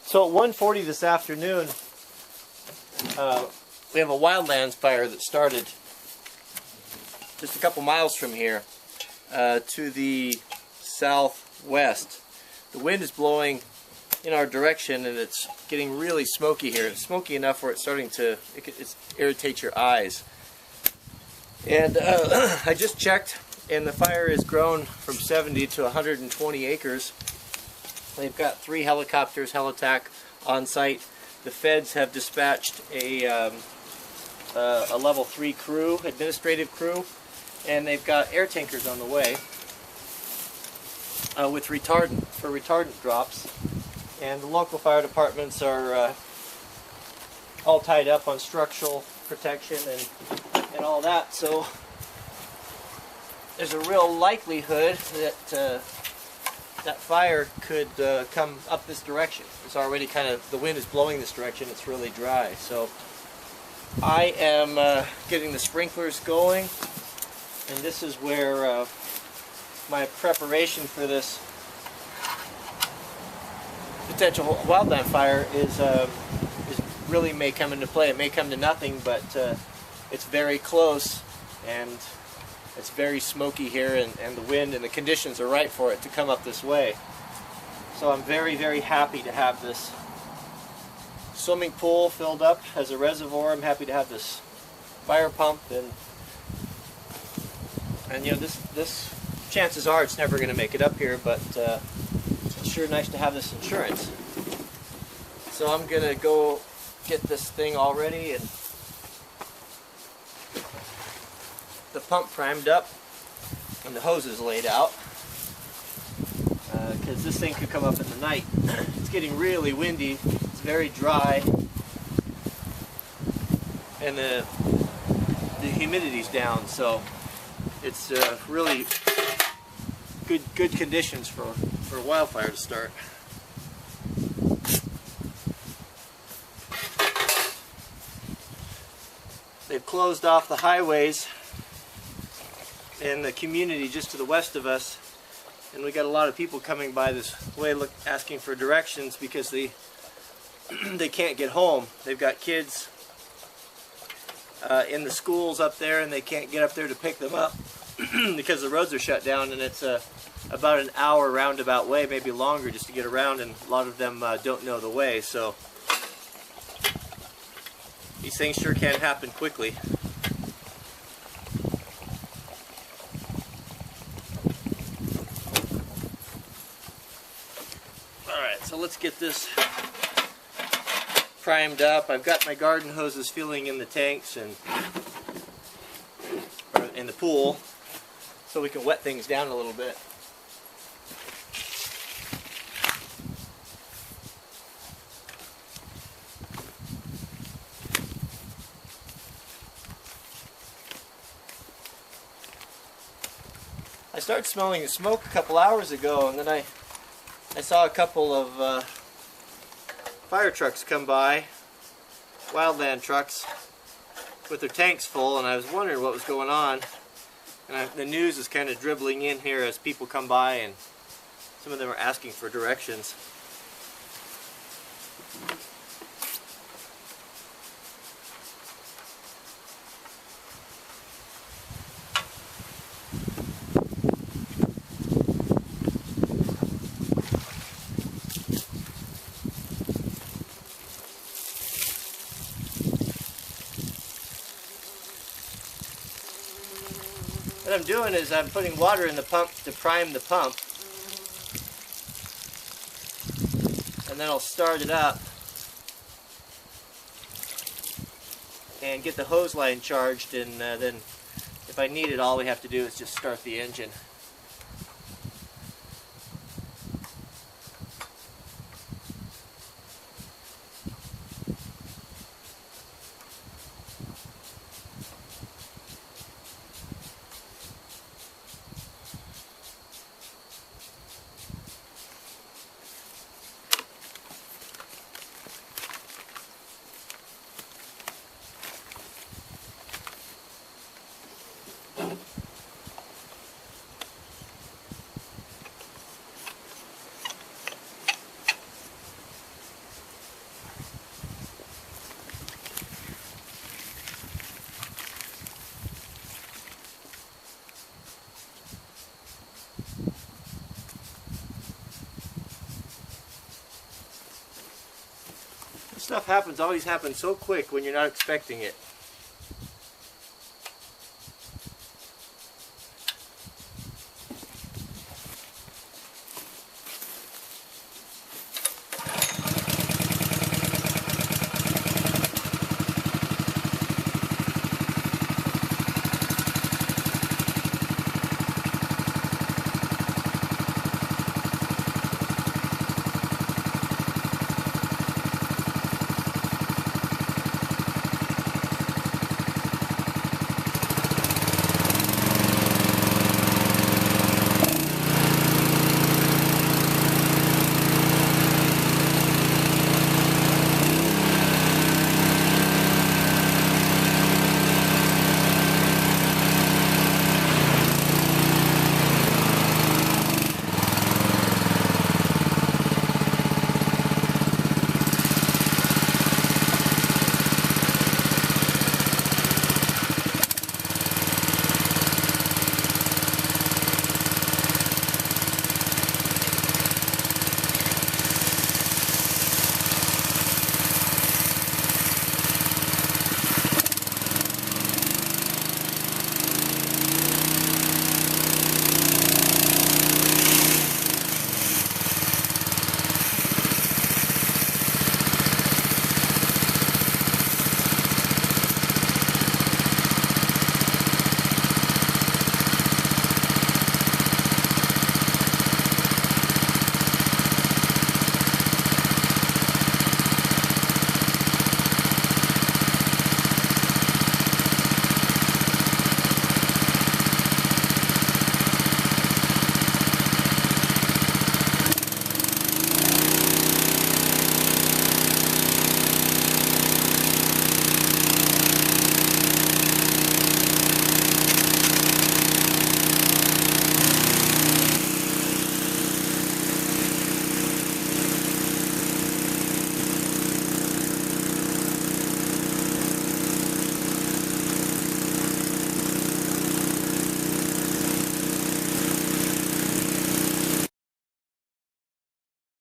So at 1:40 this afternoon, we have a wildlands fire that started just a couple miles from here to the southwest. The wind is blowing in our direction and it's getting really smoky here. It's smoky enough where it's starting to irritate your eyes. And I just checked, and the fire has grown from 70 to 120 acres. They've got 3 helicopters, Helitac, on site. The feds have dispatched a level 3 crew, administrative crew, and they've got air tankers on the way with retardant drops. And the local fire departments are all tied up on structural protection and all that. So there's a real likelihood that that fire could come up this direction. It's already the wind is blowing this direction. It's really dry. So I am getting the sprinklers going, and this is where my preparation for this potential wildland fire is really may come into play. It may come to nothing, but it's very close, and it's very smoky here, and the wind and the conditions are right for it to come up this way. So I'm very, very happy to have this swimming pool filled up as a reservoir. I'm happy to have this fire pump, and you know, this chances are it's never going to make it up here, but it's sure nice to have this insurance. So I'm going to go get this thing all ready and the pump primed up and the hoses laid out, because this thing could come up in the night. It's getting really windy, it's very dry, and the humidity's down, so it's really good conditions for a wildfire to start. They've closed off the highways in the community just to the west of us, and we got a lot of people coming by this way asking for directions because they can't get home. They've got kids in the schools up there, and they can't get up there to pick them up because the roads are shut down, and it's about an hour roundabout way, maybe longer, just to get around, and a lot of them don't know the way. So these things sure can happen quickly. Alright, so let's get this primed up. I've got my garden hoses filling in the tanks and in the pool so we can wet things down a little bit. I started smelling the smoke a couple hours ago, and then I saw a couple of fire trucks come by, wildland trucks, with their tanks full, and I was wondering what was going on. And the news is kind of dribbling in here as people come by, and some of them are asking for directions. What I'm doing is I'm putting water in the pump to prime the pump, and then I'll start it up and get the hose line charged, and then if I need it, all we have to do is just start the engine. stuff always happens so quick when you're not expecting it.